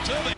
to the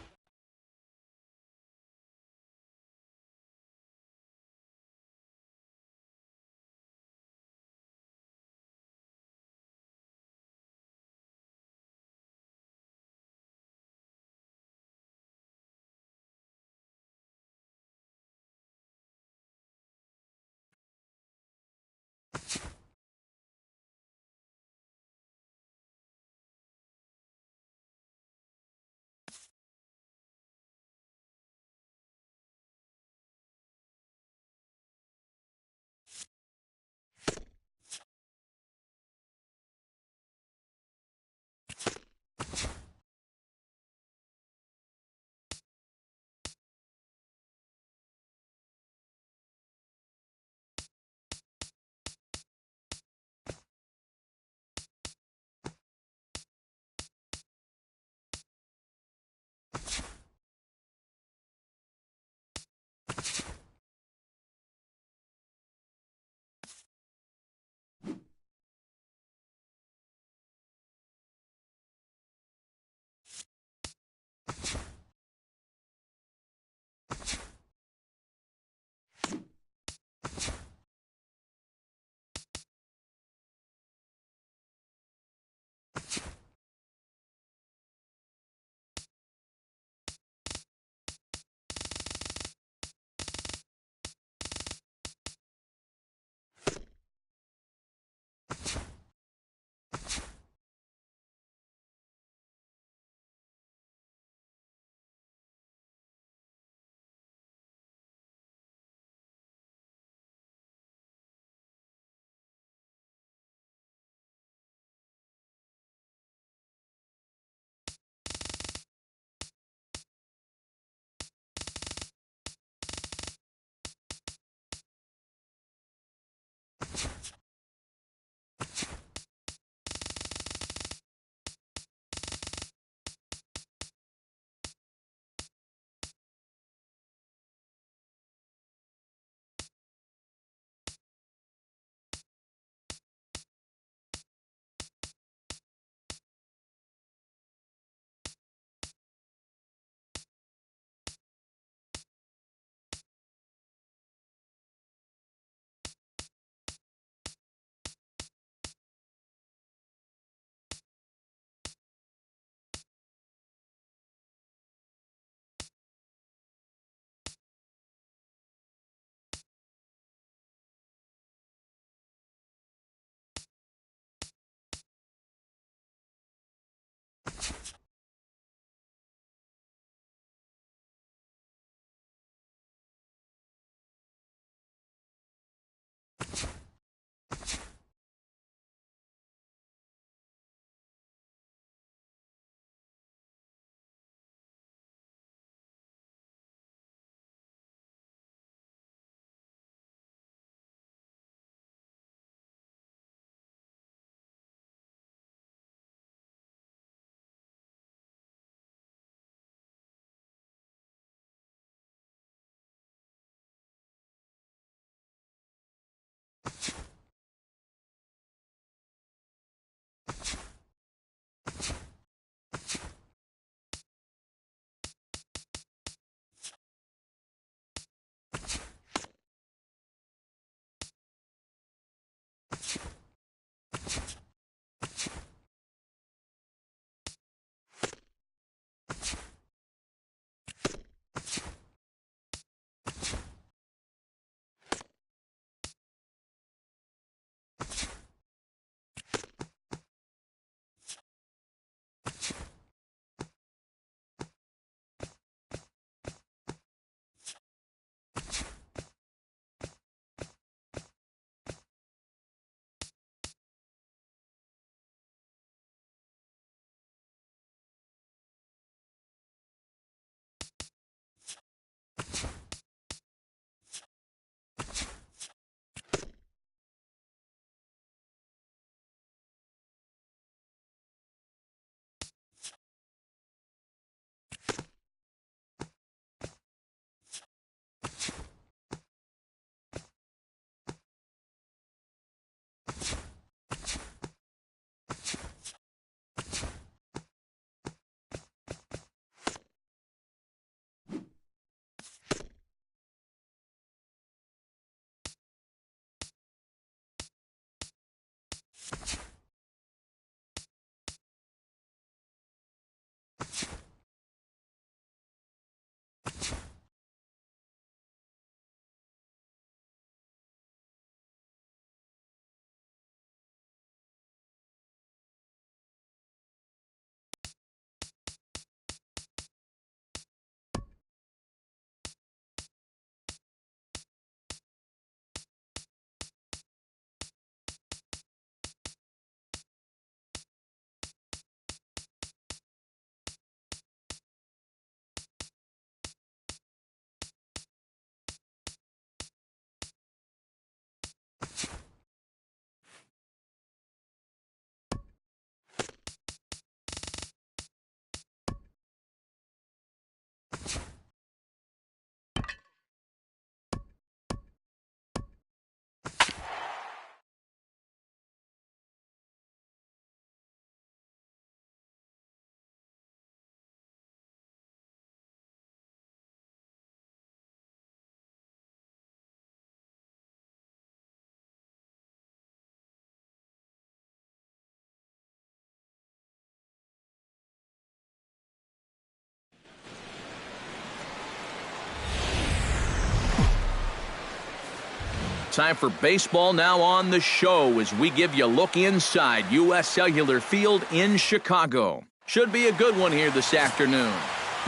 time for baseball now on the show as we give you a look inside U.S. Cellular Field in Chicago. Should be a good one here this afternoon.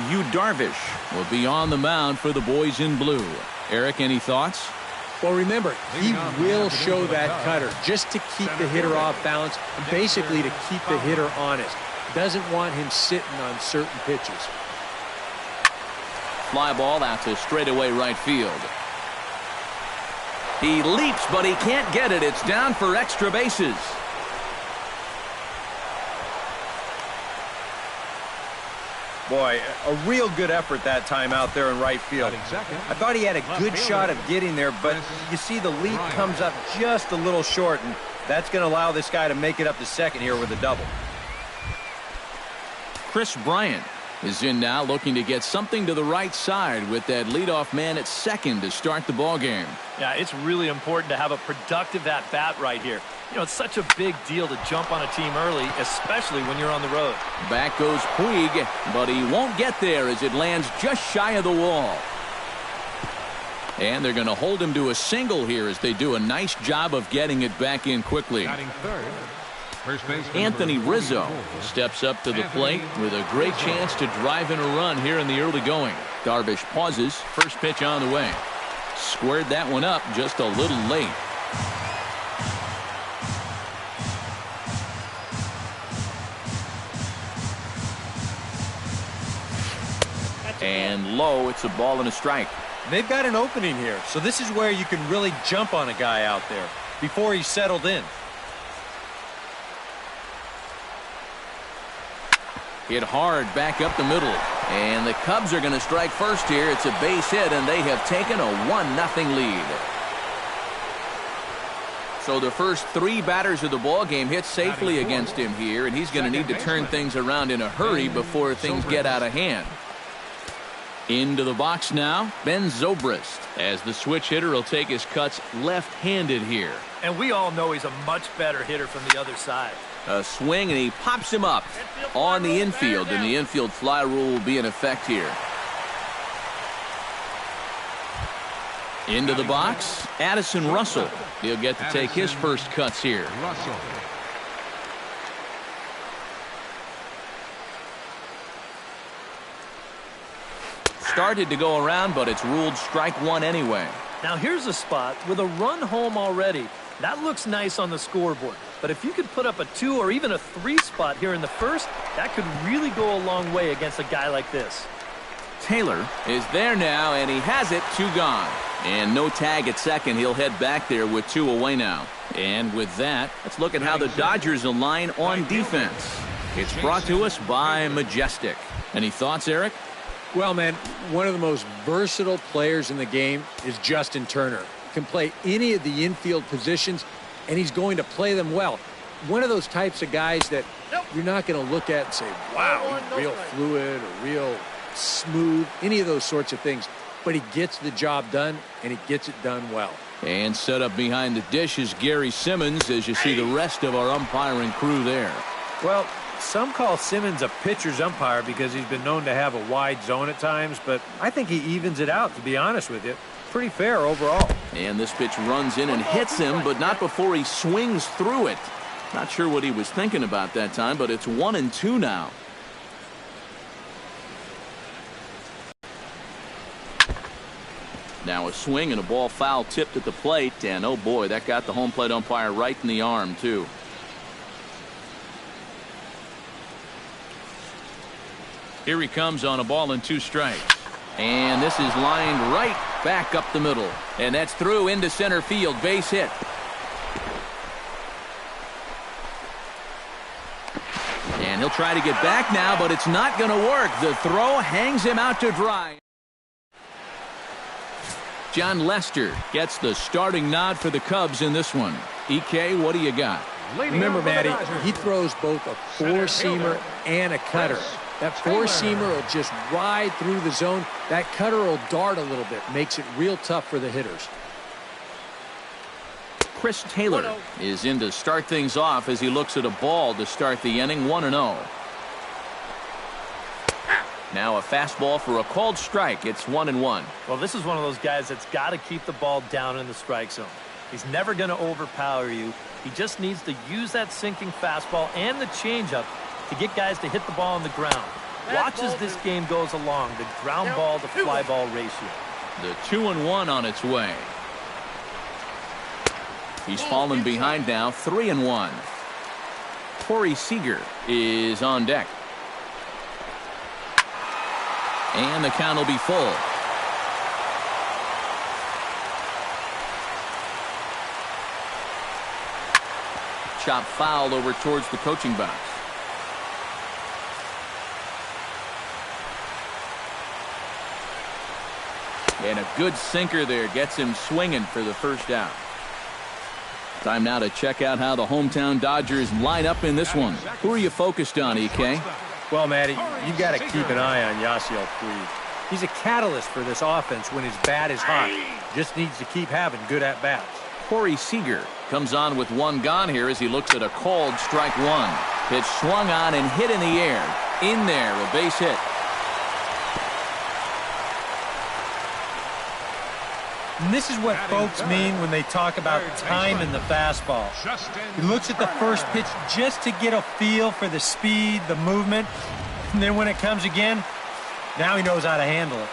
Yu Darvish will be on the mound for the boys in blue. Eric, any thoughts? Well, remember, he will show that cutter just to keep the hitter off balance and basically to keep the hitter honest. Doesn't want him sitting on certain pitches. Fly ball out to straightaway right field. He leaps, but he can't get it. It's down for extra bases. Boy, a real good effort that time out there in right field. I thought he had a good shot of getting there, but you see the leap comes up just a little short, and that's going to allow this guy to make it up to second here with a double. Chris Bryant is in now, looking to get something to the right side with that leadoff man at second to start the ball game. Yeah, it's really important to have a productive at-bat right here. You know, it's such a big deal to jump on a team early, especially when you're on the road. Back goes Puig, but he won't get there as it lands just shy of the wall. And they're going to hold him to a single here as they do a nice job of getting it back in quickly. Anthony Rizzo steps up to the plate with a great chance to drive in a run here in the early going. Darvish pauses. First pitch on the way. Squared that one up just a little late. And low, it's a ball and a strike. They've got an opening here, so this is where you can really jump on a guy out there before he's settled in. Hit hard back up the middle. And the Cubs are going to strike first here. It's a base hit, and they have taken a 1-0 lead. So the first three batters of the ball game hit safely against him here, and he's going to need to turn things around in a hurry before things get out of hand. Into the box now, Ben Zobrist, as the switch hitter will take his cuts left-handed here. And we all know he's a much better hitter from the other side. A swing, and he pops him up on the infield, and the infield fly rule will be in effect here. Into the box, Addison Russell. He'll get to take his first cuts here. Started to go around, but it's ruled strike one anyway. Now here's a spot with a run home already. That looks nice on the scoreboard. But if you could put up a 2 or even a 3 spot here in the first, that could really go a long way against a guy like this. Taylor is there now, and he has it. 2 gone. And no tag at second. He'll head back there with 2 away now. And with that, let's look at how the Dodgers align on defense. It's brought to us by Majestic. Any thoughts, Eric? Well, man, one of the most versatile players in the game is Justin Turner. Can play any of the infield positions, and he's going to play them well. One of those types of guys that you're not going to look at and say, wow, he's real fluid or real smooth, any of those sorts of things. But he gets the job done, and he gets it done well. And set up behind the dish is Gary Simmons as you see the rest of our umpiring crew there. Well, some call Simmons a pitcher's umpire because he's been known to have a wide zone at times, but I think he evens it out, to be honest with you. Pretty fair overall. And this pitch runs in and hits him, but not before he swings through it. Not sure what he was thinking about that time, but it's 1-2 now. Now a swing and a ball foul tipped at the plate, and oh boy, that got the home plate umpire right in the arm too. Here he comes on a ball and 2 strikes. And this is lined right back up the middle. And that's through into center field. Base hit. And he'll try to get back now, but it's not going to work. The throw hangs him out to dry. John Lester gets the starting nod for the Cubs in this one. EK, what do you got? Remember, Matty, he throws both a 4-seamer and a cutter. That 4-seamer will just ride through the zone. That cutter will dart a little bit. Makes it real tough for the hitters. Chris Taylor is in to start things off as he looks at a ball to start the inning. 1-0. Now a fastball for a called strike. It's 1-1. Well, this is one of those guys that's got to keep the ball down in the strike zone. He's never going to overpower you. He just needs to use that sinking fastball and the changeup to get guys to hit the ball on the ground. Watch as this game goes along, the ground ball to fly ball ratio. The 2-1 on its way. He's fallen behind now, 3-1. Corey Seager is on deck. And the count will be full. Chop foul over towards the coaching box. And a good sinker there gets him swinging for the first out. Time now to check out how the hometown Dodgers line up in this one. Who are you focused on, EK? Well, Matty, you've got to keep an eye on Yasiel Puig. He's a catalyst for this offense when his bat is hot. Just needs to keep having good at-bats. Corey Seager comes on with one gone here as he looks at a called strike one. Pitch swung on and hit in the air. In there, a base hit. And this is what folks mean when they talk about time in the fastball. He looks at the first pitch just to get a feel for the speed, the movement, and then when it comes again, now he knows how to handle it.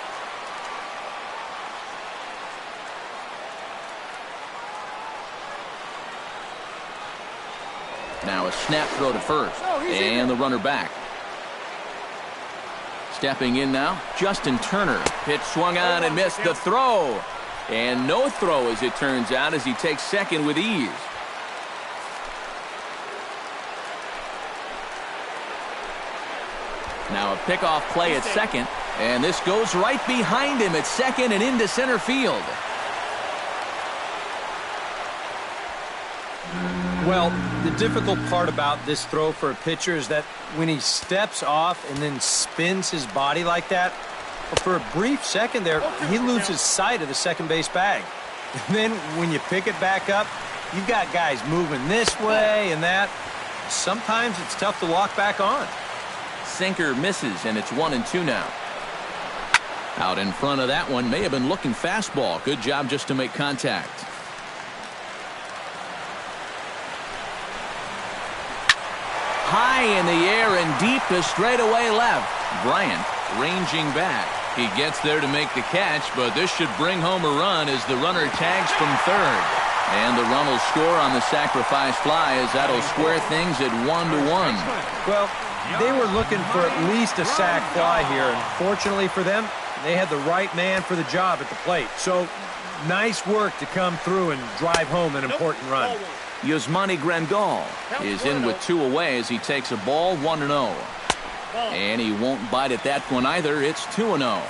Now a snap throw to first, and the runner back. Stepping in now, Justin Turner. Pitch swung on and missed the throw. And no throw, as it turns out, as he takes second with ease. Now a pickoff play at second, and this goes right behind him at second and into center field. Well, the difficult part about this throw for a pitcher is that when he steps off and then spins his body like that, for a brief second there, he loses sight of the second base bag. And then when you pick it back up, you've got guys moving this way and that. Sometimes it's tough to lock back on. Sinker misses, and it's 1-2 now. Out in front of that one, may have been looking fastball. Good job just to make contact. High in the air and deep to straightaway left. Bryant ranging back. He gets there to make the catch, but this should bring home a run as the runner tags from third. And the run will score on the sacrifice fly as that'll square things at 1-1. Well, they were looking for at least a sac fly here, and fortunately for them, they had the right man for the job at the plate. So, nice work to come through and drive home an important run. Yasmani Grandal is in with two away as he takes a ball 1-0. And he won't bite at that one either. It's 2-0.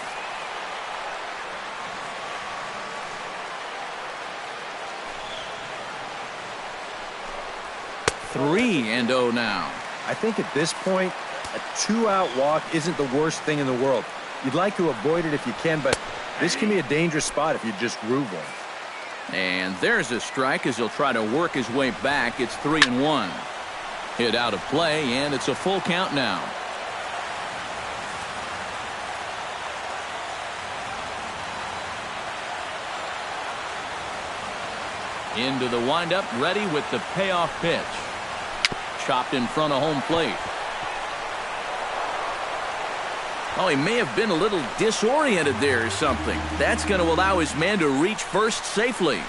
Three and 0 now. I think at this point, a two-out walk isn't the worst thing in the world. You'd like to avoid it if you can, but this can be a dangerous spot if you just groove one. And there's a strike as he'll try to work his way back. It's 3-1. Hit out of play, and it's a full count now. Into the windup, ready with the payoff pitch. Chopped in front of home plate. Oh, he may have been a little disoriented there or something. That's going to allow his man to reach first safely.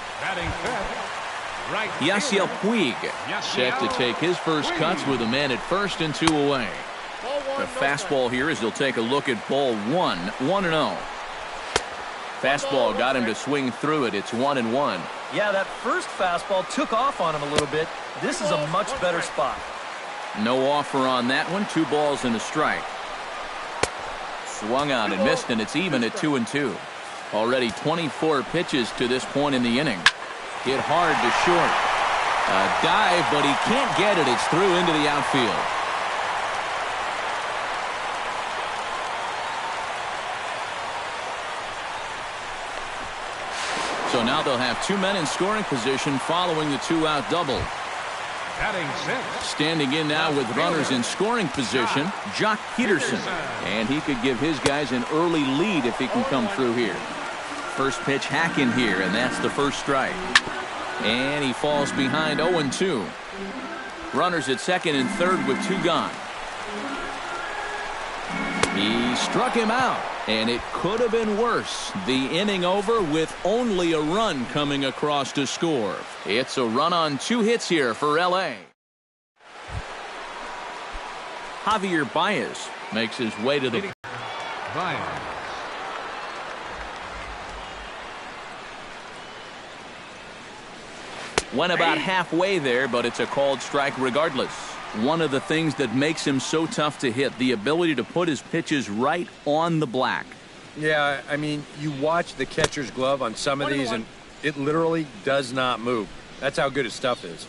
Yasiel Puig set to take his first cuts with a man at first and two away. The fastball here as he'll take a look at ball 1-0. Fastball got him to swing through it. It's 1-1. Yeah, that first fastball took off on him a little bit. This is a much better spot. No offer on that one. 2 balls and a strike. Swung on and missed, and it's even at 2-2. Already 24 pitches to this point in the inning. Hit hard to short. A dive, but he can't get it. It's through into the outfield. So now they'll have 2 men in scoring position following the 2-out double. Standing in now with runners in scoring position, Jock Peterson. And he could give his guys an early lead if he can come through here. First pitch hack in here, and that's the first strike. And he falls behind 0-2. Runners at second and third with 2 gone. He struck him out, and it could have been worse. The inning over with only a run coming across to score. It's a run on 2 hits here for L.A. Javier Baez makes his way to the... Baez. Went about halfway there, but it's a called strike regardless. One of the things that makes him so tough to hit, the ability to put his pitches right on the black. Yeah, I mean, you watch the catcher's glove on some of these, and it literally does not move. That's how good his stuff is.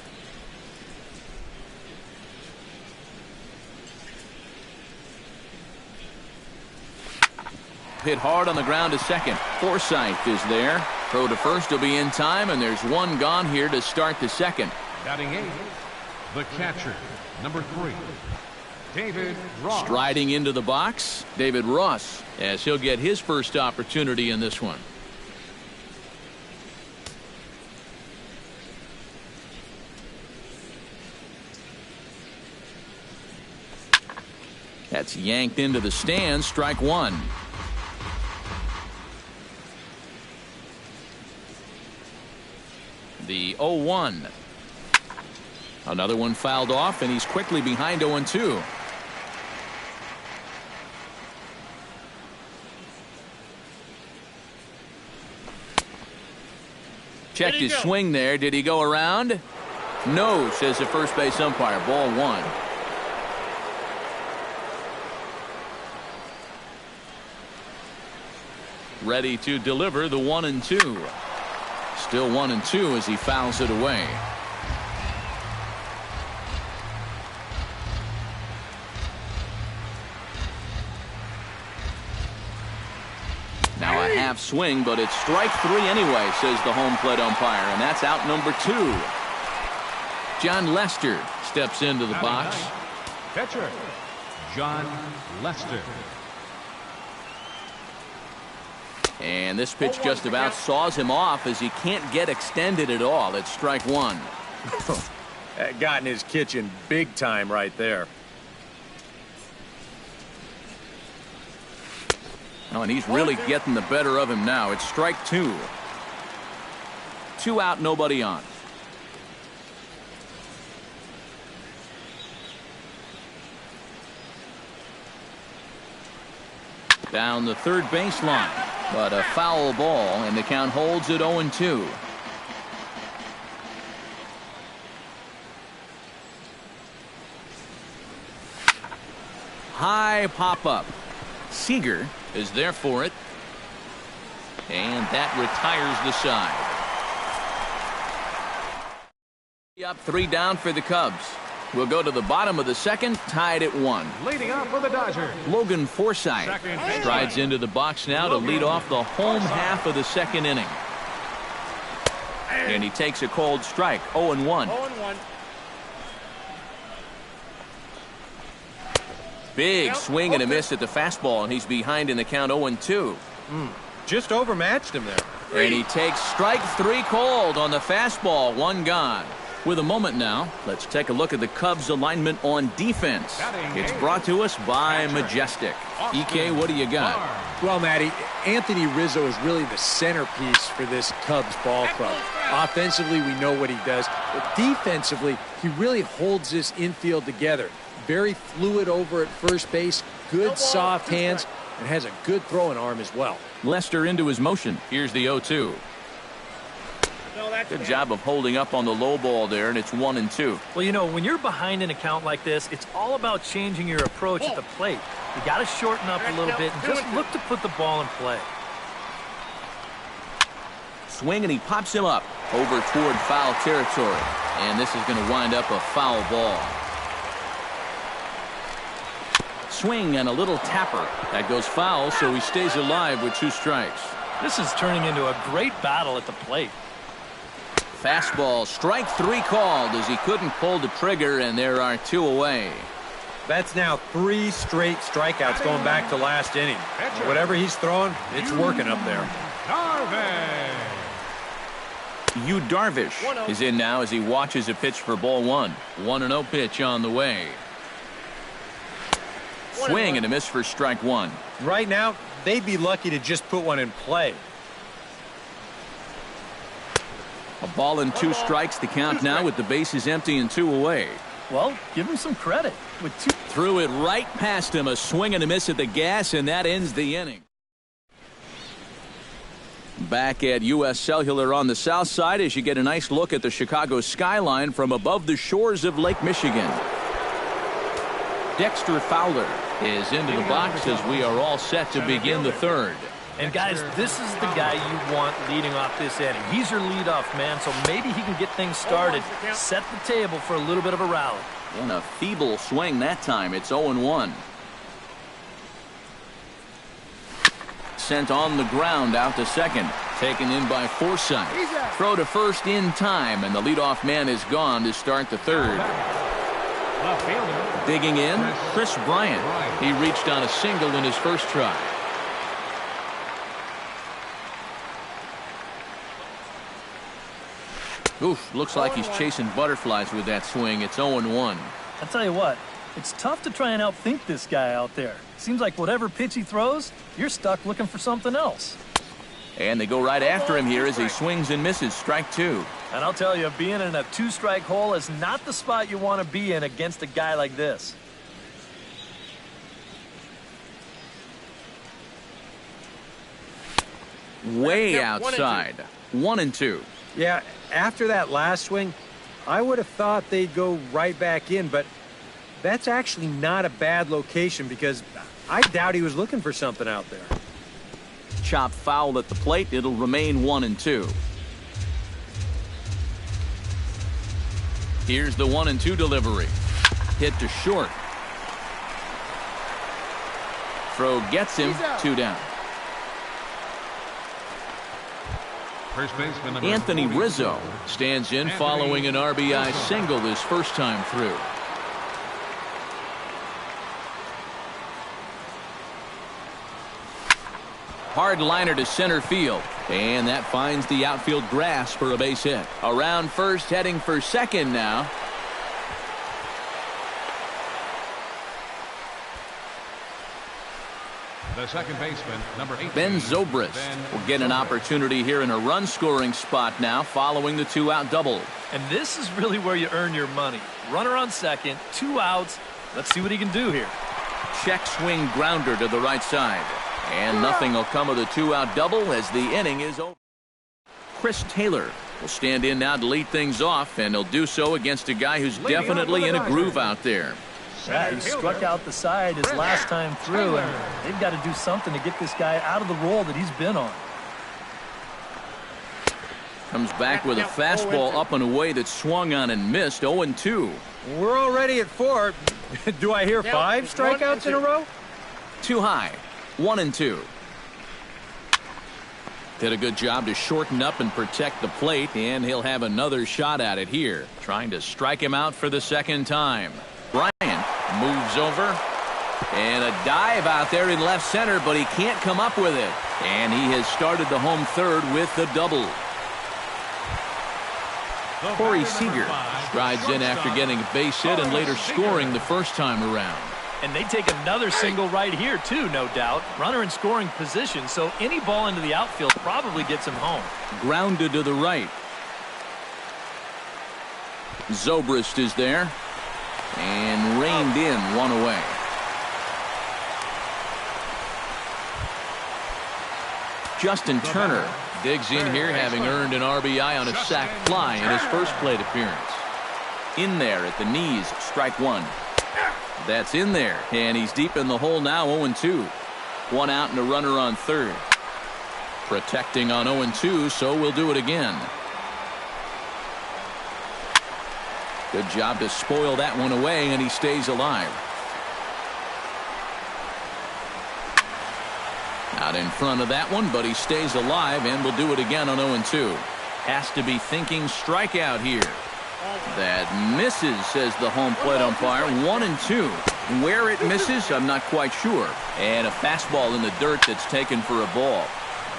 Hit hard on the ground to second. Forsythe is there. Throw to first will be in time, and there's 1 gone here to start the second. Batting 8th, the catcher, number 3, David Ross. Striding into the box, David Ross, as he'll get his first opportunity in this one. That's yanked into the stands, strike 1. The 0-1. Another one fouled off, and he's quickly behind 0-2. Checked his swing there. Did he go around? No, says the first base umpire. Ball 1. Ready to deliver the 1-2. Still 1-2 as he fouls it away. Now a half swing, but it's strike 3 anyway, says the home plate umpire, and that's out number 2. John Lester steps into the box. Catcher, John Lester. And this pitch just about saws him off as he can't get extended at all. It's strike 1. That got in his kitchen big time right there. Oh, and he's really getting the better of him now. It's strike 2. 2 out, nobody on. Down the third baseline, but a foul ball, and the count holds at 0-2. High pop-up. Seager is there for it, and that retires the side. Up 3 down for the Cubs. We'll go to the bottom of the second, tied at 1. Leading up for the Dodgers, Logan Forsythe strides into the box now to lead off the home half of the second inning. And he takes a cold strike, 0-1. Big swing and a miss at the fastball, and he's behind in the count 0-2. Just overmatched him there. And he takes strike 3 cold on the fastball, 1 gone. With a moment now, let's take a look at the Cubs alignment on defense. It's brought to us by Majestic. EK, what do you got? Well, Matty, Anthony Rizzo is really the centerpiece for this Cubs ball club. Offensively, we know what he does, but defensively, he really holds this infield together. Very fluid over at first base, good soft hands, and has a good throwing arm as well. Lester into his motion. Here's the 0-2. Good job of holding up on the low ball there, and it's 1-2. Well, you know, when you're behind an account like this, it's all about changing your approach at the plate. You got to shorten up a little bit and just look to put the ball in play. Swing, and he pops him up over toward foul territory. And this is going to wind up a foul ball. Swing and a little tapper. That goes foul, so he stays alive with 2 strikes. This is turning into a great battle at the plate. Fastball, strike 3 called as he couldn't pull the trigger, and there are 2 away. That's now 3 straight strikeouts going back to last inning. Whatever he's throwing, it's working up there. Yu Darvish is in now as he watches a pitch for ball one. 1-0 pitch on the way. Swing and a miss for strike one. Right now, they'd be lucky to just put one in play. A ball and 2 strikes, the count now with the bases empty and 2 away. Well, give him some credit. With 2. Threw it right past him. A swing and a miss at the gas, and that ends the inning. Back at U.S. Cellular on the south side as you get a nice look at the Chicago skyline from above the shores of Lake Michigan. Dexter Fowler is into the box as we are all set to begin the third. And guys, this is the guy you want leading off this inning. He's your leadoff man, so maybe he can get things started, set the table for a little bit of a rally. And a feeble swing that time. It's 0-1. Sent on the ground out to second. Taken in by Forsythe. Throw to first in time, and the leadoff man is gone to start the third. Digging in, Chris Bryant. He reached on a single in his first try. Oof, looks like he's chasing butterflies with that swing. It's 0-1. I'll tell you what, it's tough to try and outthink this guy out there. Seems like whatever pitch he throws, you're stuck looking for something else. And they go right after him here as he swings and misses. Strike 2. And I'll tell you, being in a 2-strike hole is not the spot you want to be in against a guy like this. Way outside. 1-2. Yeah, after that last swing, I would have thought they'd go right back in, but that's actually not a bad location because I doubt he was looking for something out there. Chopped foul at the plate. It'll remain 1-2. Here's the 1-2 delivery. Hit to short. Throw gets him. 2 down. Anthony Rizzo stands in following an RBI single his first time through. Hard liner to center field, and that finds the outfield grass for a base hit. Around first, heading for second now. The second baseman, number 18, Ben Zobrist will get an opportunity here in a run-scoring spot now following the 2-out double. And this is really where you earn your money. Runner on second, 2 outs. Let's see what he can do here. Check swing grounder to the right side. And nothing will come of the 2-out double as the inning is over. Chris Taylor will stand in now to lead things off, and he'll do so against a guy who's definitely in a groove out there. Yeah, he struck out the side his last time through, and they've got to do something to get this guy out of the role that he's been on. Comes back with a fastball up and away that swung on and missed. 0-2. We're already at 4. Do I hear 5 strikeouts in a row? Too high. 1-2. Did a good job to shorten up and protect the plate, and he'll have another shot at it here. Trying to strike him out for the second time. Bryant moves over, and a dive out there in left center, but he can't come up with it. And he has started the home third with the double. Corey Seager strides in after getting a base hit and later scoring the first time around. And they take another single right here, too, no doubt. Runner in scoring position, so any ball into the outfield probably gets him home. Grounded to the right. Zobrist is there. And reined in, 1 away. Justin Turner digs in here, having earned an RBI on a sac fly in his first plate appearance. In there at the knees, strike 1. That's in there, and he's deep in the hole now, 0-2. 1 out and a runner on third. Protecting on 0-2, so we'll do it again. Good job to spoil that one away, and he stays alive. Out in front of that one, but he stays alive, and will do it again on 0-2. Has to be thinking strikeout here. That misses, says the home plate umpire. 1-2. Where it misses, I'm not quite sure. And a fastball in the dirt that's taken for a ball.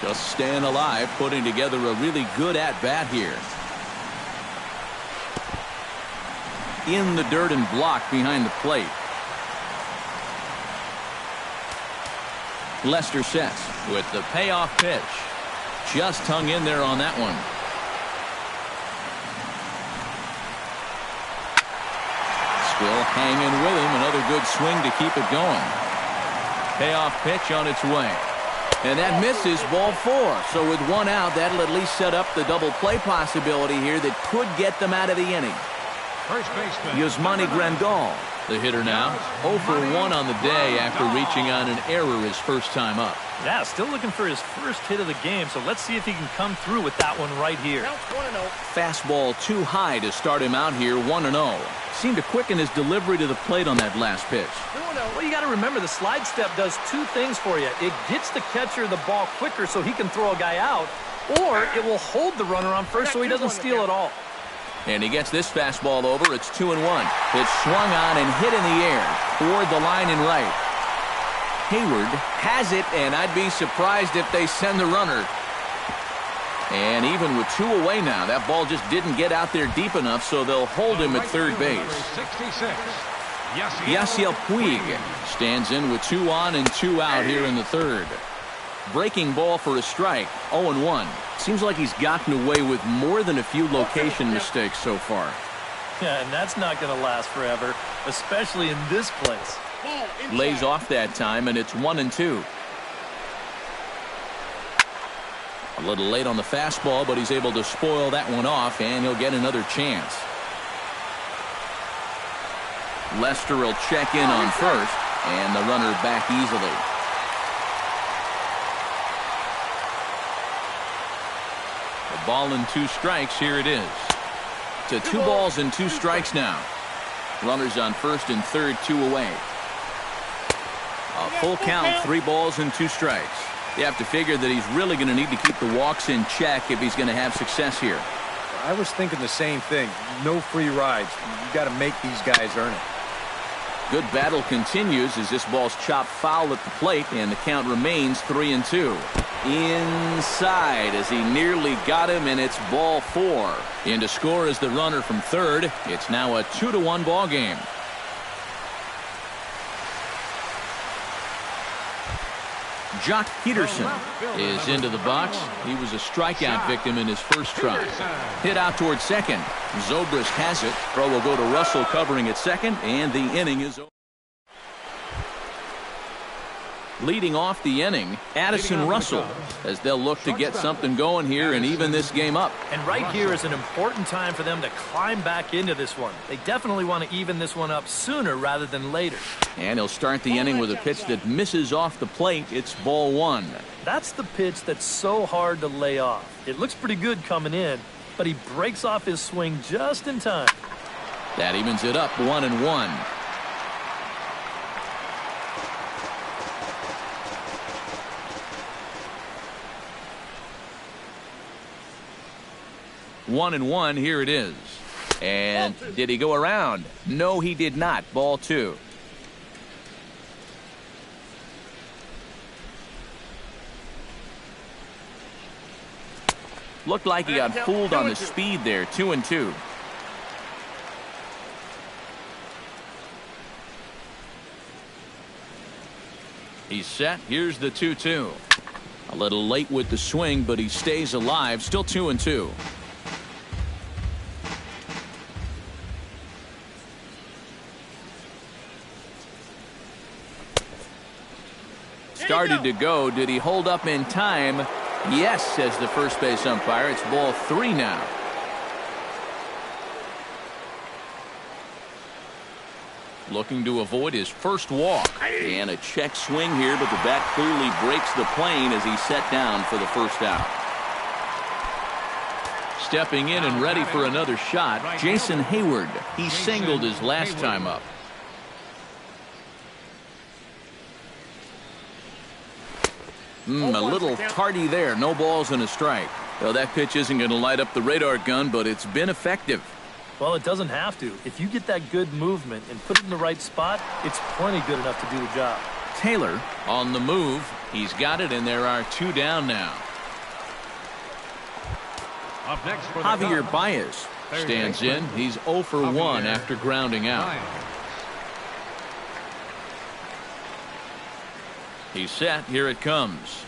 Just staying alive, putting together a really good at-bat here. In the dirt and blocked behind the plate. Lester sets with the payoff pitch. Just hung in there on that one. Still hanging with him. Another good swing to keep it going. Payoff pitch on its way. And that misses, ball 4. So with one out, that'll at least set up the double play possibility here that could get them out of the inning. First baseman Yasmani Grandal, the hitter now. 0 for 1 on the day after reaching on an error his first time up. Yeah, still looking for his first hit of the game, so let's see if he can come through with that one right here. Fastball too high to start him out here, 1-0. Seemed to quicken his delivery to the plate on that last pitch. Well, you got to remember the slide step does two things for you. It gets the catcher the ball quicker so he can throw a guy out, or it will hold the runner on first so he doesn't steal it all. And he gets this fastball over. It's 2-1. It's swung on and hit in the air toward the line and right. Hayward has it, and I'd be surprised if they send the runner. And even with 2 away now, that ball just didn't get out there deep enough, so they'll hold him at third base. 66. Yasiel Puig stands in with 2 on and 2 out here in the third. Breaking ball for a strike, 0-1. Seems like he's gotten away with more than a few location mistakes so far. Yeah, and that's not going to last forever, especially in this place. Lays off that time, and it's 1-2. A little late on the fastball, but he's able to spoil that one off, and he'll get another chance. Lester will check in on first, and the runner back easily. A ball and 2 strikes. Here it is. To 2 balls and 2 strikes now. Runners on first and third, 2 away. A full count, 3 balls and 2 strikes. You have to figure that he's really going to need to keep the walks in check if he's going to have success here. I was thinking the same thing. No free rides. You got to make these guys earn it. Good battle continues as this ball's chopped foul at the plate, and the count remains 3-2. Inside as he nearly got him, and it's ball 4. In to score is the runner from third. It's now a 2-1 ball game. Jock Peterson is into the box. He was a strikeout victim in his first try. Hit out towards second. Zobrist has it. Throw will go to Russell covering at second, and the inning is over. Leading off the inning, Addison Russell, as they'll look to get something going here and even this game up. And right here is an important time for them to climb back into this one. They definitely want to even this one up sooner rather than later. And he'll start the inning with a pitch that misses off the plate. It's ball 1. That's the pitch that's so hard to lay off. It looks pretty good coming in, but he breaks off his swing just in time. That evens it up, 1-1. One and 1, here it is. And did he go around? No, he did not. Ball 2. Looked like he got fooled on the speed there. 2-2. He's set. Here's the 2-2. A little late with the swing, but he stays alive. Still 2-2. Started to go. Did he hold up in time? Yes, says the first base umpire. It's ball 3 now. Looking to avoid his first walk. And a check swing here, but the bat clearly breaks the plane as he's set down for the first out. Stepping in and ready for another shot, Jason Hayward. He singled his last time up. A little tardy there. No balls and a strike. Well, that pitch isn't going to light up the radar gun, but it's been effective. Well, it doesn't have to. If you get that good movement and put it in the right spot, it's plenty good enough to do the job. Taylor on the move. He's got it, and there are 2 down now. Up next for the Javier Cubs, Baez stands in. He's 0 for 1 after grounding out. He's set. Here it comes.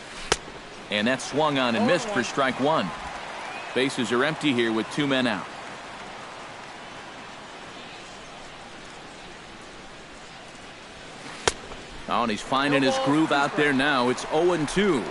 And that's swung on and missed for strike one. Bases are empty here with 2 men out. Oh, and he's finding his groove out there now. It's 0-2.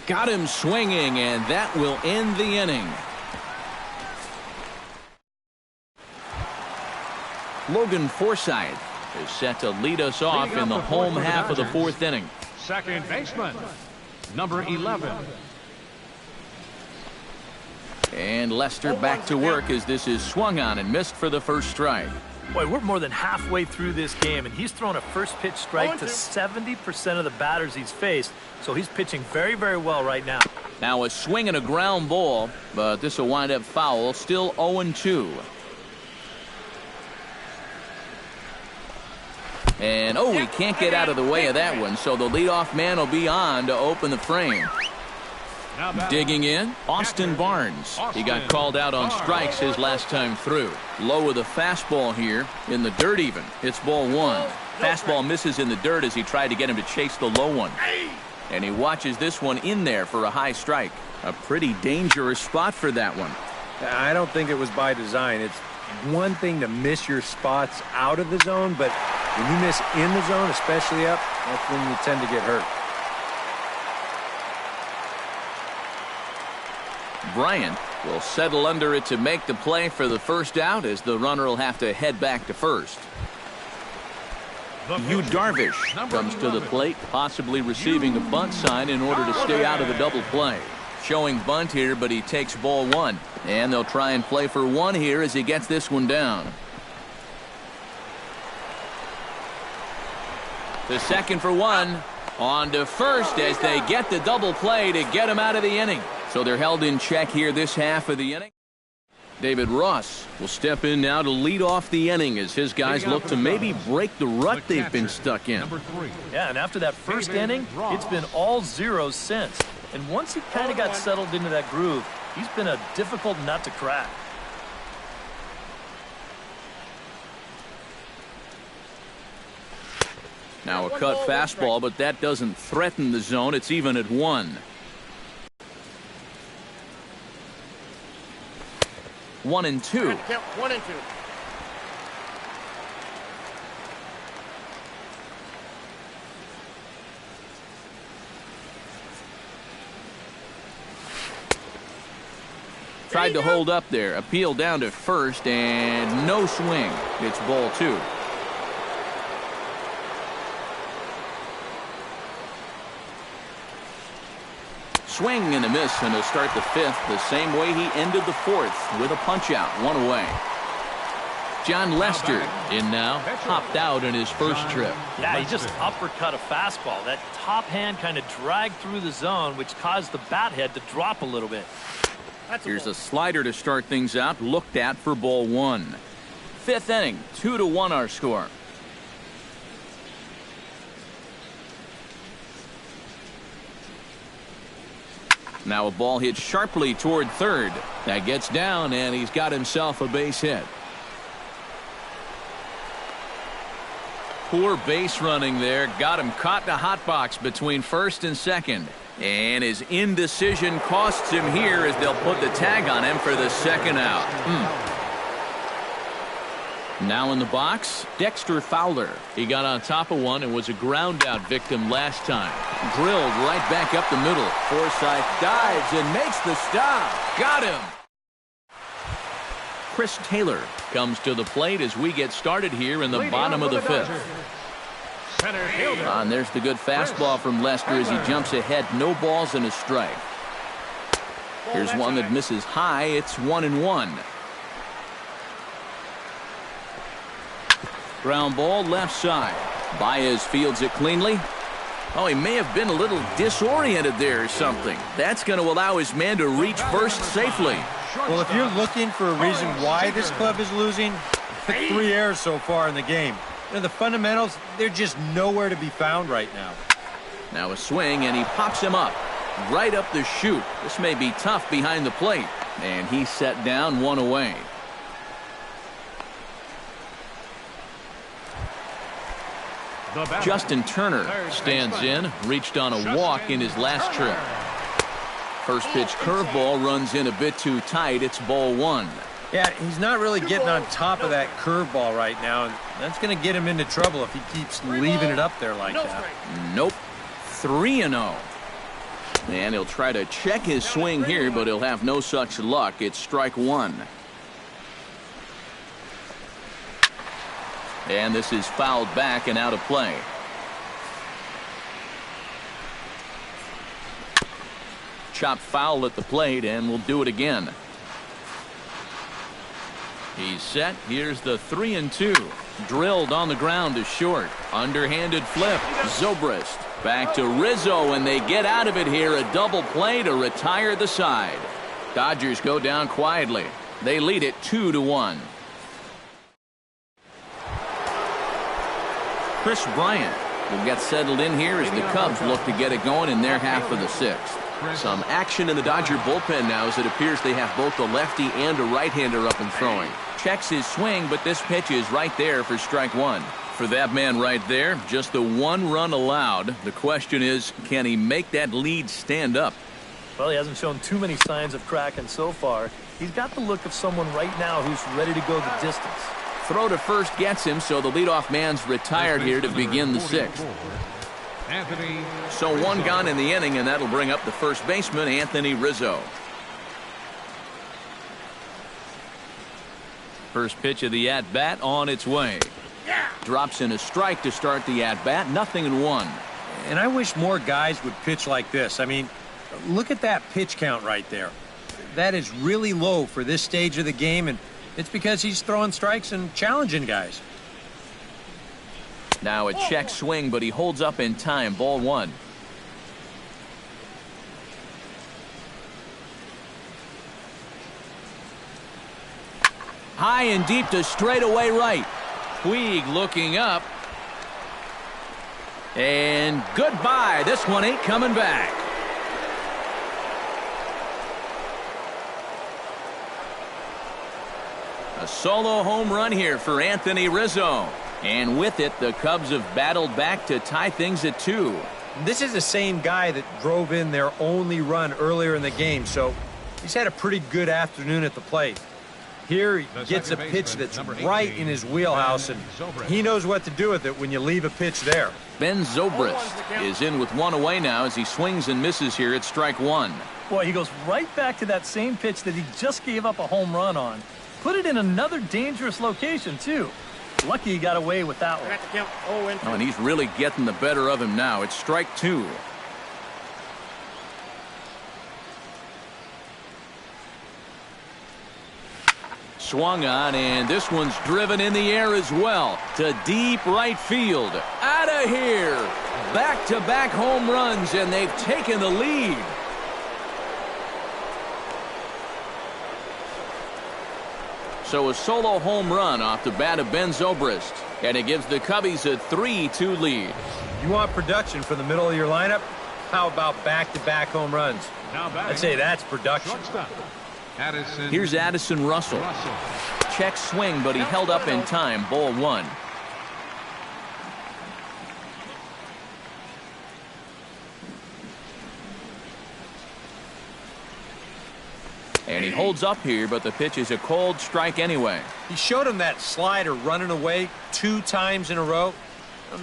Got him swinging, and that will end the inning. Logan Forsythe is set to lead us off in the home half of the 4th inning. Second baseman, number 11. And Lester back to work as this is swung on and missed for the first strike. Boy, we're more than halfway through this game, and he's thrown a first pitch strike to 70% of the batters he's faced, so he's pitching very, very well right now. Now a swing and a ground ball, but this will wind up foul. Still 0-2. And oh, he can't get out of the way of that one, so the leadoff man will be on to open the frame. Digging in, Austin Barnes. He got called out on strikes his last time through. Low with a fastball here, in the dirt even. It's ball 1. Fastball misses in the dirt as he tried to get him to chase the low one. And he watches this one in there for a high strike. A pretty dangerous spot for that one. I don't think it was by design. It's one thing to miss your spots out of the zone, but when you miss in the zone, especially up, that's when you tend to get hurt. Bryant will settle under it to make the play for the first out as the runner will have to head back to first. Yu Darvish comes to the plate, possibly receiving a bunt sign in order to stay out of the double play. Showing bunt here, but he takes ball 1. And they'll try and play for 1 here as he gets this one down. The second for 1. On to first as they get the double play to get him out of the inning. So they're held in check here this half of the inning. David Ross will step in now to lead off the inning as his guys look to maybe break the rut they've been stuck in. Yeah, and after that first inning, it's been all zeros since. And once he kind of got settled into that groove, he's been a difficult nut to crack. Now a cut fastball, but that doesn't threaten the zone. It's even at 1. 1-2. Count 1 and 2. Tried to hold up there. Appeal down to first and no swing. It's ball 2. Swing and a miss, and he'll start the 5th the same way he ended the 4th with a punch out, 1 away. John Lester in now, popped out in his first trip. Yeah, he just uppercut a fastball. That top hand kind of dragged through the zone, which caused the bat head to drop a little bit. Here's a slider to start things out, looked at for ball 1. 5th inning, 2-1 our score. Now a ball hit sharply toward third. That gets down, and he's got himself a base hit. Poor base running there. Got him caught in a hot box between first and second. And his indecision costs him here as they'll put the tag on him for the second out. Now in the box, Dexter Fowler. He got on top of one and was a ground out victim last time. Drilled right back up the middle. Forsythe dives and makes the stop. Got him. Chris Taylor comes to the plate as we get started here in the bottom of the 5th. And there's the good fastball from Lester as he jumps ahead. No balls and a strike. Here's one that misses high. It's 1-1. Ground ball left side. Baez fields it cleanly. Oh, he may have been a little disoriented there or something. That's going to allow his man to reach first safely. Well, if you're looking for a reason why this club is losing, 3 errors so far in the game. You know, the fundamentals, they're just nowhere to be found right now. Now a swing, and he pops him up. Right up the chute. This may be tough behind the plate. And he's set down, 1 away. Justin Turner stands in, reached on a walk in his last trip. First pitch curveball runs in a bit too tight. It's ball 1. Yeah, he's not really getting on top of that curveball right now, and that's going to get him into trouble if he keeps leaving it up there like that. Nope. 3-0. And he'll try to check his swing here, but he'll have no such luck. It's strike 1. And this is fouled back and out of play. Chopped foul at the plate, and we'll do it again. He's set. Here's the 3-2. Drilled on the ground to short. Underhanded flip. Zobrist back to Rizzo, and they get out of it here. A double play to retire the side. Dodgers go down quietly. They lead it 2-1. Chris Bryant will get settled in here as the Cubs look to get it going in their half of the 6th. Some action in the Dodger bullpen now as it appears they have both a lefty and a right-hander up and throwing. Checks his swing, but this pitch is right there for strike 1. For that man right there, just the 1 run allowed. The question is, can he make that lead stand up? Well, he hasn't shown too many signs of cracking so far. He's got the look of someone right now who's ready to go the distance. Throw to first gets him, so the leadoff man's retired here to begin the 6th. So 1 gone in the inning, and that'll bring up the first baseman, Anthony Rizzo. First pitch of the at-bat on its way. Drops in a strike to start the at-bat. 0-1. And I wish more guys would pitch like this. I mean, look at that pitch count right there. That is really low for this stage of the game, and it's because he's throwing strikes and challenging guys. Now a check swing, but he holds up in time. Ball 1. High and deep to straightaway right. Puig looking up. And goodbye. This one ain't coming back. A solo home run here for Anthony Rizzo. And with it, the Cubs have battled back to tie things at 2. This is the same guy that drove in their only run earlier in the game, so he's had a pretty good afternoon at the plate. Here he gets a pitch that's right in his wheelhouse, and he knows what to do with it when you leave a pitch there. Ben Zobrist is in with 1 away now as he swings and misses here at strike 1. Boy, he goes right back to that same pitch that he just gave up a home run on. Put it in another dangerous location, too. Lucky he got away with that one. Oh, and he's really getting the better of him now. It's strike 2. Swung on, and this one's driven in the air as well to deep right field. Out of here. Back-to-back home runs, and they've taken the lead. So a solo home run off the bat of Ben Zobrist, and it gives the Cubbies a 3-2 lead. You want production for the middle of your lineup? How about back-to-back home runs? I'd say that's production. Here's Addison Russell. Check swing, but he held up in time. Ball 1. And he holds up here, but the pitch is a cold strike anyway. He showed him that slider running away 2 times in a row.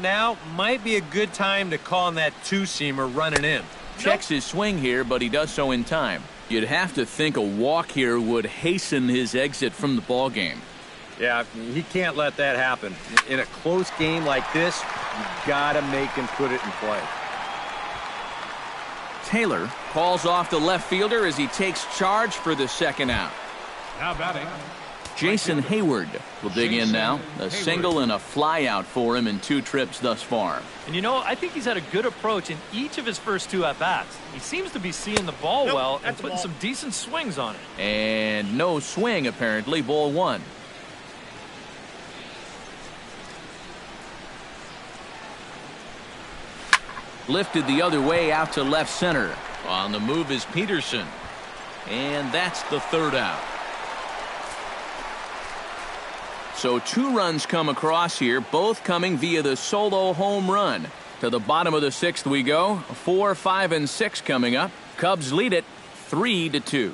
Now might be a good time to call him that 2-seamer running in. Checks his swing here, but he does so in time. You'd have to think a walk here would hasten his exit from the ball game. Yeah, he can't let that happen. In a close game like this, you gotta make him put it in play. Taylor calls off the left fielder as he takes charge for the second out. Now batting, Jason Hayward will dig in now. A single and a fly out for him in 2 trips thus far. And you know, I think he's had a good approach in each of his first 2 at-bats. He seems to be seeing the ball well and putting some decent swings on it. And no swing, apparently. Ball 1. Lifted the other way out to left center. On the move is Peterson. And that's the 3rd out. So 2 runs come across here, both coming via the solo home run. To the bottom of the 6th we go. 4, 5, and 6 coming up. Cubs lead it 3-2.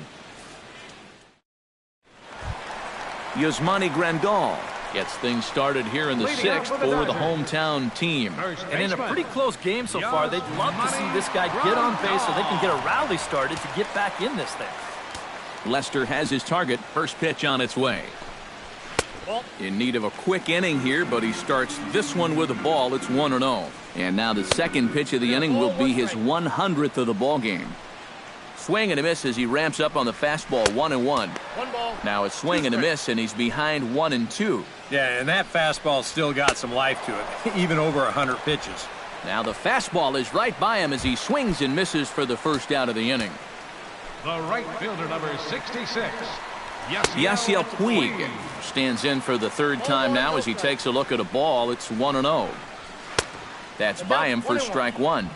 Yasmani Grandal gets things started here in the 6th for the hometown team. And in a pretty close game so far, they'd love to see this guy get on base so they can get a rally started to get back in this thing. Lester has his target. First pitch on its way. In need of a quick inning here, but he starts this one with a ball. It's 1-0. And now the second pitch of the inning will be his 100th of the ball game. Swing and a miss as he ramps up on the fastball. 1-1. Now a swing and a miss, and he's behind 1-2. Yeah, and that fastball still got some life to it, even over 100 pitches. Now the fastball is right by him as he swings and misses for the first out of the inning. The right fielder, number 66. Yasiel Puig stands in for the 3rd time now as he takes a look at a ball. It's 1-0. That's by him for strike 1.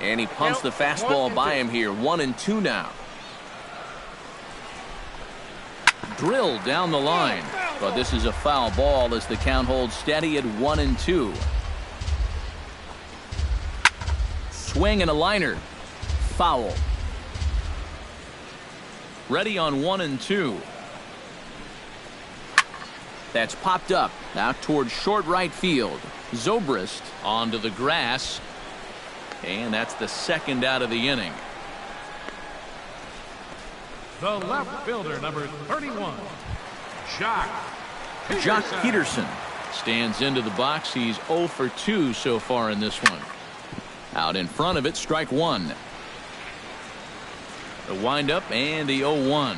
And he punts the fastball by him here. 1-2 now. Drilled down the line. But this is a foul ball as the count holds steady at 1-2. Swing and a liner. Foul. Ready on 1-2. That's popped up out towards short right field. Zobrist onto the grass. And that's the 2nd out of the inning. The left fielder, number 31. Jock Peterson stands into the box. He's 0 for 2 so far in this one. Out in front of it, strike 1. The windup and the 0-1.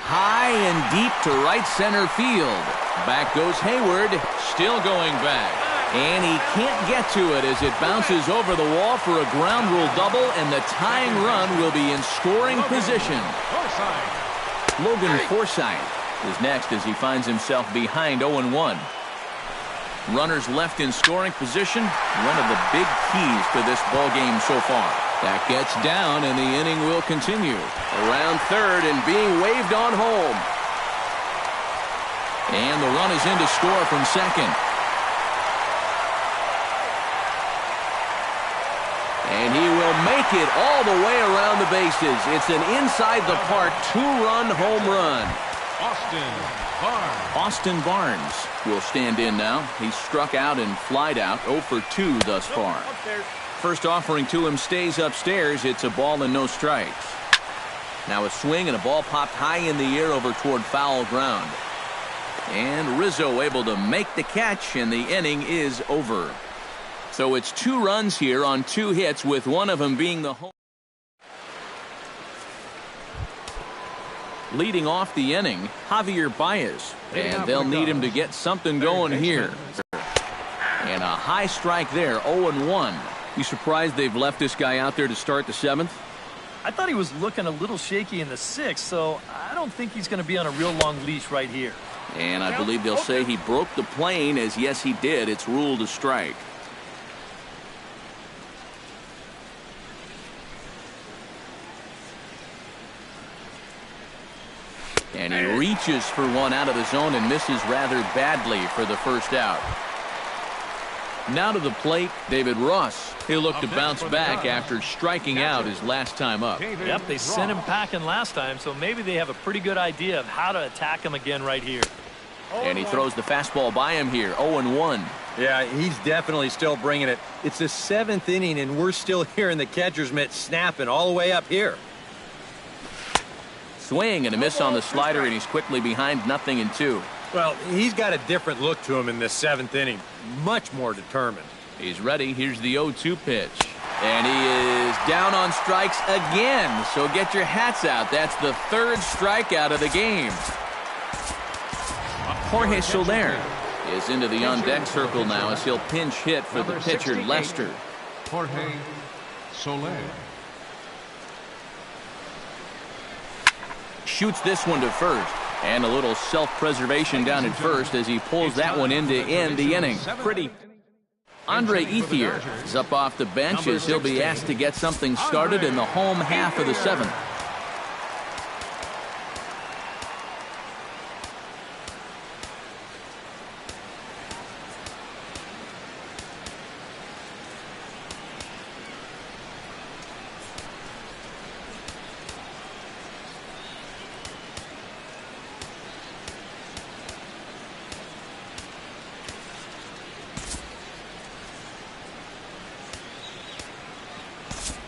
High and deep to right center field. Back goes Hayward, still going back. And he can't get to it as it bounces over the wall for a ground rule double, and the tying run will be in scoring position. Logan Forsythe is next as he finds himself behind 0-1. Runners left in scoring position, one of the big keys to this ball game so far. That gets down, and the inning will continue. Around 3rd and being waved on home. And the run is in to score from 2nd. And he will make it all the way around the bases. It's an inside-the-park 2-run home run. Austin Barnes will stand in now. He's struck out and flied out. 0 for 2 thus far. First offering to him stays upstairs. It's a ball and no strikes. Now a swing and a ball popped high in the air over toward foul ground. And Rizzo able to make the catch, and the inning is over. So it's 2 runs here on 2 hits, with one of them being the home. Leading off the inning, Javier Baez. And they'll need him to get something going here. And a high strike there, 0-1. You surprised they've left this guy out there to start the 7th? I thought he was looking a little shaky in the 6th, so I don't think he's going to be on a real long leash right here. And I believe they'll say he broke the plane, as yes he did. It's ruled a strike. And he reaches for one out of the zone and misses rather badly for the first out. Now to the plate, David Ross. He'll look to bounce back after striking out his last time up. Yep, they sent him packing last time, so maybe they have a pretty good idea of how to attack him again right here. And he throws the fastball by him here, 0-1. Yeah, he's definitely still bringing it. It's the 7th inning, and we're still hearing the catcher's mitt snapping all the way up here. Swing and a miss on the slider, and he's quickly behind 0-2. Well, he's got a different look to him in this 7th inning. Much more determined. He's ready. Here's the 0-2 pitch. And he is down on strikes again. So get your hats out. That's the third strikeout of the game. Jorge Soler is into the on-deck circle now as he'll pinch hit for the pitcher, Lester. Jorge Soler. Shoots this one to first. And a little self-preservation down at first as he pulls that one in to end the inning. Pretty. Andre Ethier is up off the bench as he'll be asked to get something started in the home half of the seventh.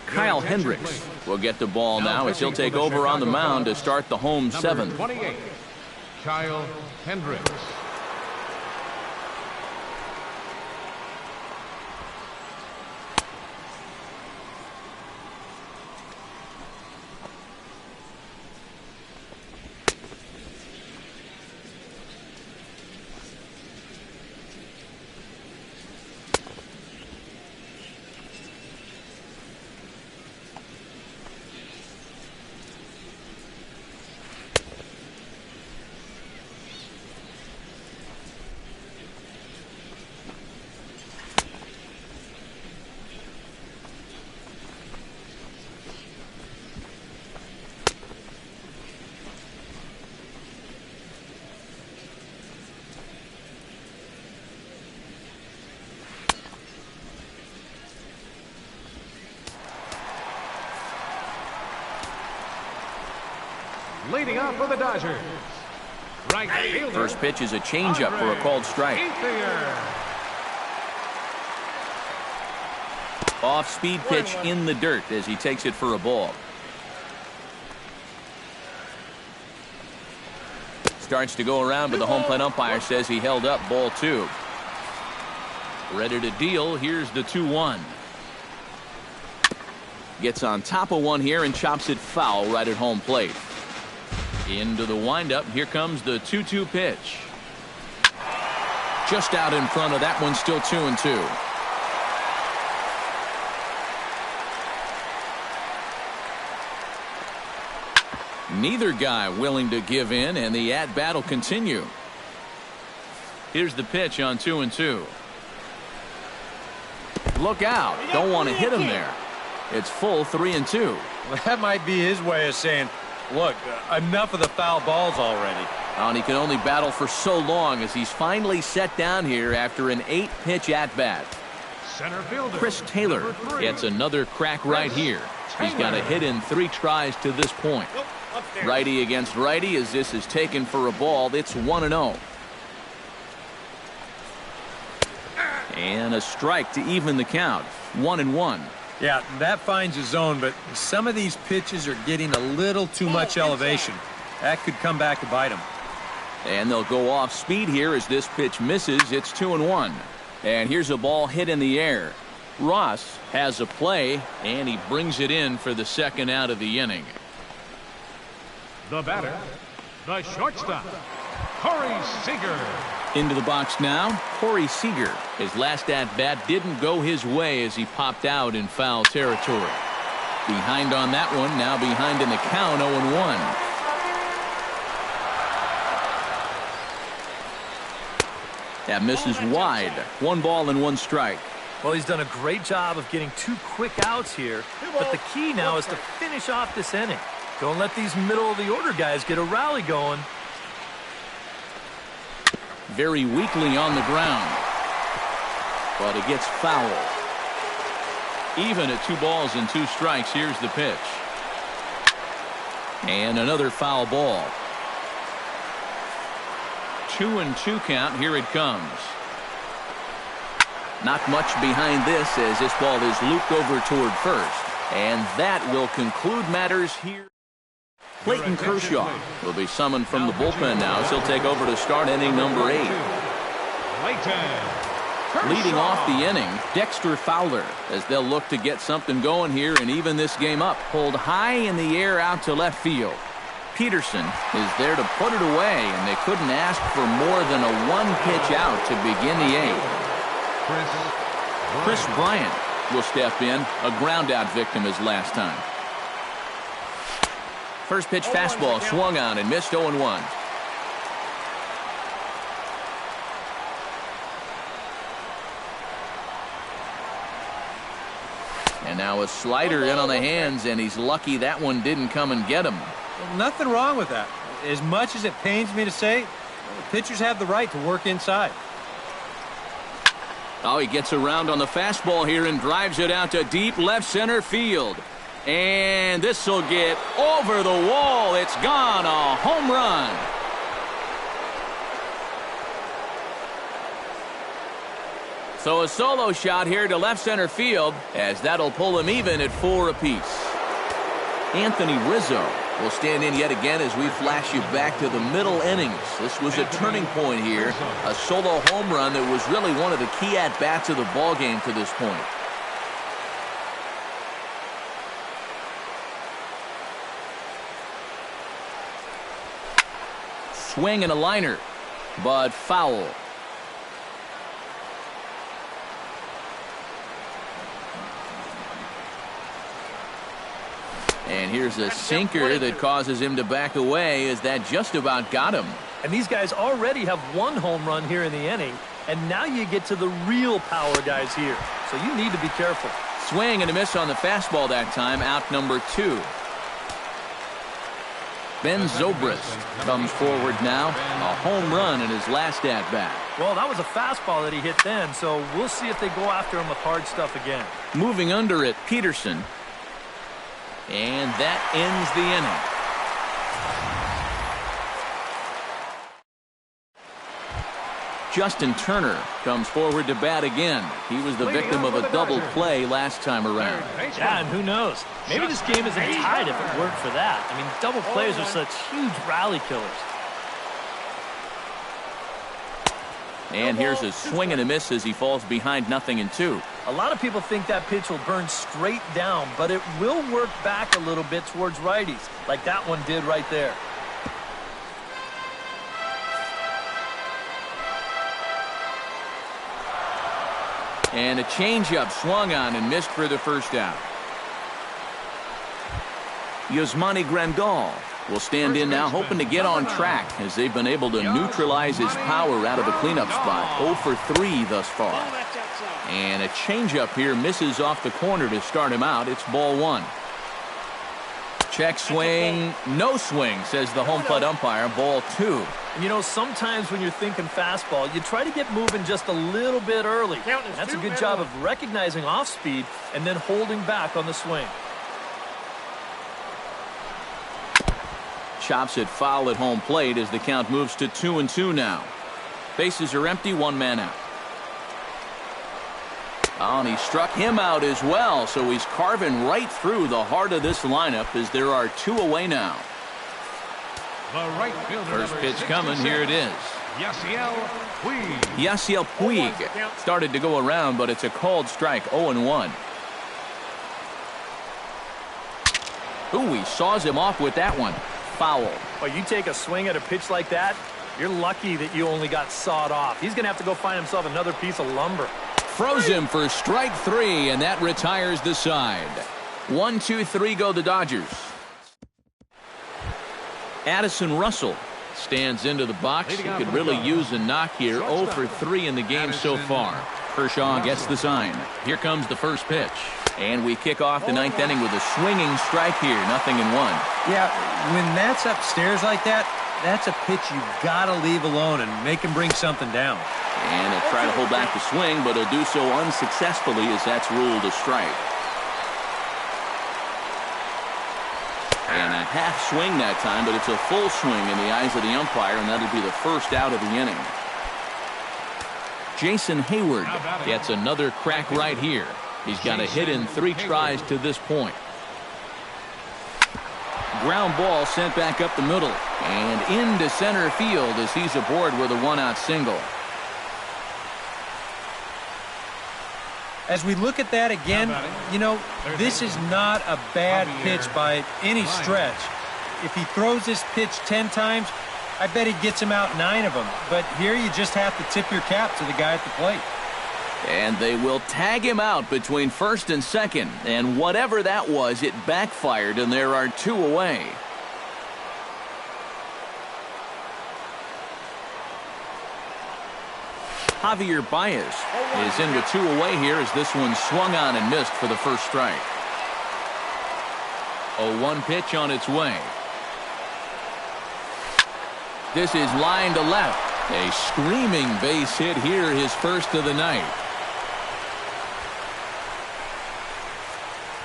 Kyle Hendricks will get the ball now as he'll take over on the mound to start the home seventh. 28, Kyle Hendricks. Leading off for the Dodgers, right fielder. First pitch is a changeup for a called strike. Off-speed pitch in the dirt as he takes it for a ball. Starts to go around, but the home plate umpire says he held up, ball two. Ready to deal. Here's the 2-1. Gets on top of one here and chops it foul right at home plate. Into the windup. Here comes the 2-2 pitch. Just out in front of that one, still 2-2. Neither guy willing to give in, and the at-bat will continue. Here's the pitch on 2-2. Look out. Don't want to hit him there. It's full 3-2. Well, that might be his way of saying, look, enough of the foul balls already. And he can only battle for so long as he's finally set down here after an 8-pitch at-bat. Center fielder Chris Taylor gets another crack right here. He's got a hit in 3 tries to this point. Righty against righty as this is taken for a ball. It's 1-0. And a strike to even the count. 1-1. Yeah, that finds his zone, but some of these pitches are getting a little too much elevation. That could come back to bite him. And they'll go off speed here as this pitch misses. It's 2-1. And here's a ball hit in the air. Ross has a play, and he brings it in for the second out of the inning. The batter, the shortstop, Corey Seager. Into the box now, Corey Seager. His last at-bat didn't go his way as he popped out in foul territory. Behind on that one, now behind in the count, 0-1. That misses wide. 1 ball and 1 strike. Well, he's done a great job of getting 2 quick outs here, but the key now is to finish off this inning. Don't let these middle-of-the-order guys get a rally going. Very weakly on the ground. But it gets foul. Even at 2 balls and 2 strikes, here's the pitch. And another foul ball. 2-2 count. Here it comes. Not much behind this as this ball is looped over toward first. And that will conclude matters here. Clayton Kershaw will be summoned from the bullpen now, so he'll take over to start inning number 8. Clayton Leading off the inning, Dexter Fowler, as they'll look to get something going here and even this game up. Pulled high in the air out to left field. Peterson is there to put it away, and they couldn't ask for more than a one-pitch out to begin the eighth. Chris Bryant will step in, a ground-out victim his last time. First pitch fastball swung on and missed 0-1. And now a slider in on the hands, and he's lucky that one didn't come and get him. Well, nothing wrong with that. As much as it pains me to say, pitchers have the right to work inside. Oh, he gets around on the fastball here and drives it out to deep left center field. And this will get over the wall. It's gone. A home run. So a solo shot here to left center field, as that'll pull him even at 4 apiece. Anthony Rizzo will stand in yet again as we flash you back to the middle innings. This was a turning point here, a solo home run that was really one of the key at-bats of the ballgame to this point. Swing and a liner, but foul. And here's a sinker that causes him to back away, as that just about got him. And these guys already have one home run here in the inning, and now you get to the real power guys here. So you need to be careful. Swing and a miss on the fastball that time, out number 2. Ben Zobrist comes forward now, a home run in his last at-bat. Well, that was a fastball that he hit then, so we'll see if they go after him with hard stuff again. Moving under it, Peterson. And that ends the inning. Justin Turner comes forward to bat again. He was the victim of a double play last time around. Yeah, and who knows? Maybe this game isn't tied if it weren't for that. I mean, double plays are such huge rally killers. And here's a swing and a miss as he falls behind 0-2. A lot of people think that pitch will burn straight down, but it will work back a little bit towards righties, like that one did right there. And a changeup swung on and missed for the first out. Yasmani Grandal will stand in now, hoping to get on track, as they've been able to neutralize his power out of the cleanup spot. 0 for 3 thus far. And a changeup here misses off the corner to start him out. It's ball 1. Check swing, no swing, says the home plate umpire. Ball 2. And you know, sometimes when you're thinking fastball, you try to get moving just a little bit early. That's a good job of recognizing off speed and then holding back on the swing. Chops it foul at home plate as the count moves to 2-2 now. Bases are empty, 1 man out. Oh, and he struck him out as well, so he's carving right through the heart of this lineup as there are 2 away now. First pitch coming, here it is. Yasiel Puig started to go around, but it's a called strike, 0-1. Ooh, he saws him off with that one. Foul. Well, you take a swing at a pitch like that, you're lucky that you only got sawed off. He's going to have to go find himself another piece of lumber. Froze him for strike 3, and that retires the side. 1-2-3 go the Dodgers. Addison Russell stands into the box. He could really use a knock here. 0 for 3 in the game so far. Kershaw gets the sign. Here comes the first pitch. And we kick off the 9th inning with a swinging strike here. 0-1. Yeah, when that's upstairs like that, that's a pitch you've got to leave alone and make him bring something down. And he'll try to hold back the swing, but he'll do so unsuccessfully as that's ruled a strike. And a half swing that time, but it's a full swing in the eyes of the umpire, and that'll be the first out of the inning. Jason Hayward gets another crack right here. He's got a hit in 3 tries to this point. Ground ball sent back up the middle and into center field as he's aboard with a 1-out single. As we look at that again, you know, this is not a bad pitch by any stretch. If he throws this pitch 10 times, I bet he gets him out 9 of them. But here you just have to tip your cap to the guy at the plate. And they will tag him out between first and second. And whatever that was, it backfired, and there are 2 away. Javier Baez is in with 2 away here as this one swung on and missed for the first strike. 0-1 pitch on its way. This is line to left. A screaming base hit here, his first of the night.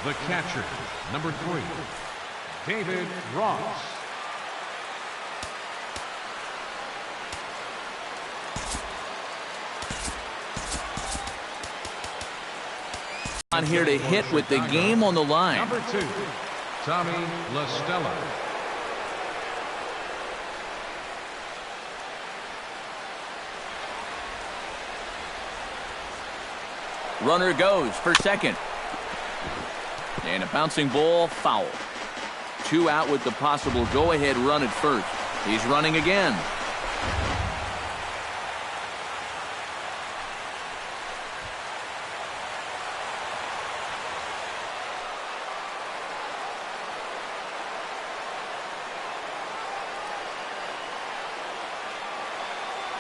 The catcher, number 3, David Ross. On here to hit with the game on the line. Number 2, Tommy La Stella. Runner goes for second. And a bouncing ball, foul. 2 out with the possible go-ahead run at first. He's running again.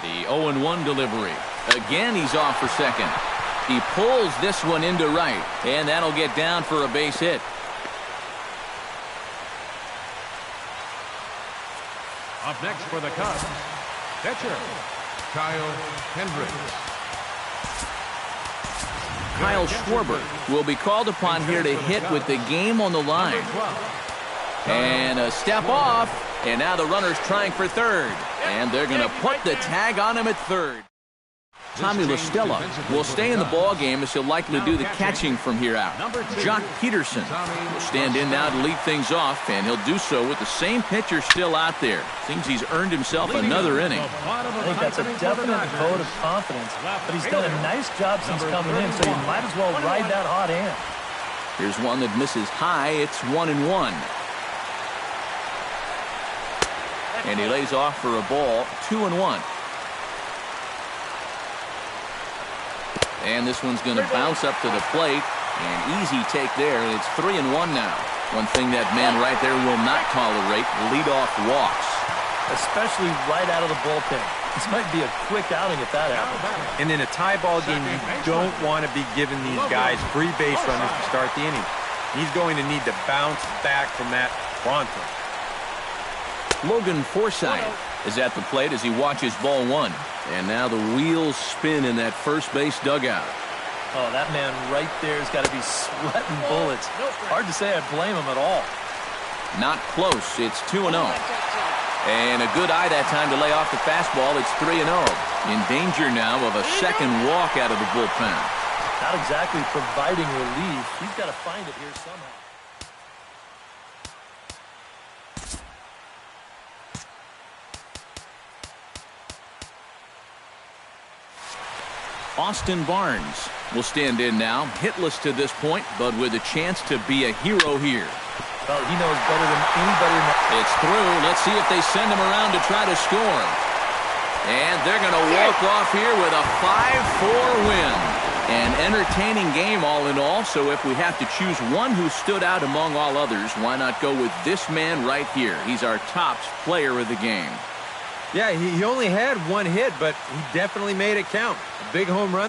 The 0-1 delivery. Again, he's off for second. He pulls this one into right, and that'll get down for a base hit. Up next for the Cubs, pitcher, Kyle Hendricks. Kyle Schwarber will be called upon here to hit with the game on the line. And a step off, and now the runner's trying for third. And they're going to put the tag on him at third. Tommy La Stella will stay in the ball game as he'll likely do the catching from here out. Jock Peterson will stand in now to lead things off, and he'll do so with the same pitcher still out there. Seems he's earned himself another inning. I think that's a definite vote of confidence, but he's done a nice job since coming in, so you might as well ride that hot hand. Here's one that misses high. It's 1-1. And he lays off for a ball, 2-1. And this one's going to bounce up to the plate. An easy take there, and it's 3-1 now. One thing that man right there will not tolerate, leadoff walks. Especially right out of the bullpen. This might be a quick outing if that happens. And in a tie ball game, you don't want to be giving these guys free base runners to start the inning. He's going to need to bounce back from that pronto. Logan Forsythe is at the plate as he watches ball 1. And now the wheels spin in that first base dugout. Oh, that man right there has got to be sweating bullets. Hard to say I blame him at all. Not close. It's 2-0. And a good eye that time to lay off the fastball. It's 3-0. In danger now of a second walk out of the bullpen. Not exactly providing relief. He's got to find it here somehow. Austin Barnes will stand in now, hitless to this point, but with a chance to be a hero here. Well, he knows better than anybody in the... It's through. Let's see if they send him around to try to score. And they're going to walk off here with a 5-4 win. An entertaining game all in all, so if we have to choose one who stood out among all others, why not go with this man right here? He's our top player of the game. Yeah, he only had 1 hit, but he definitely made it count. A big home run.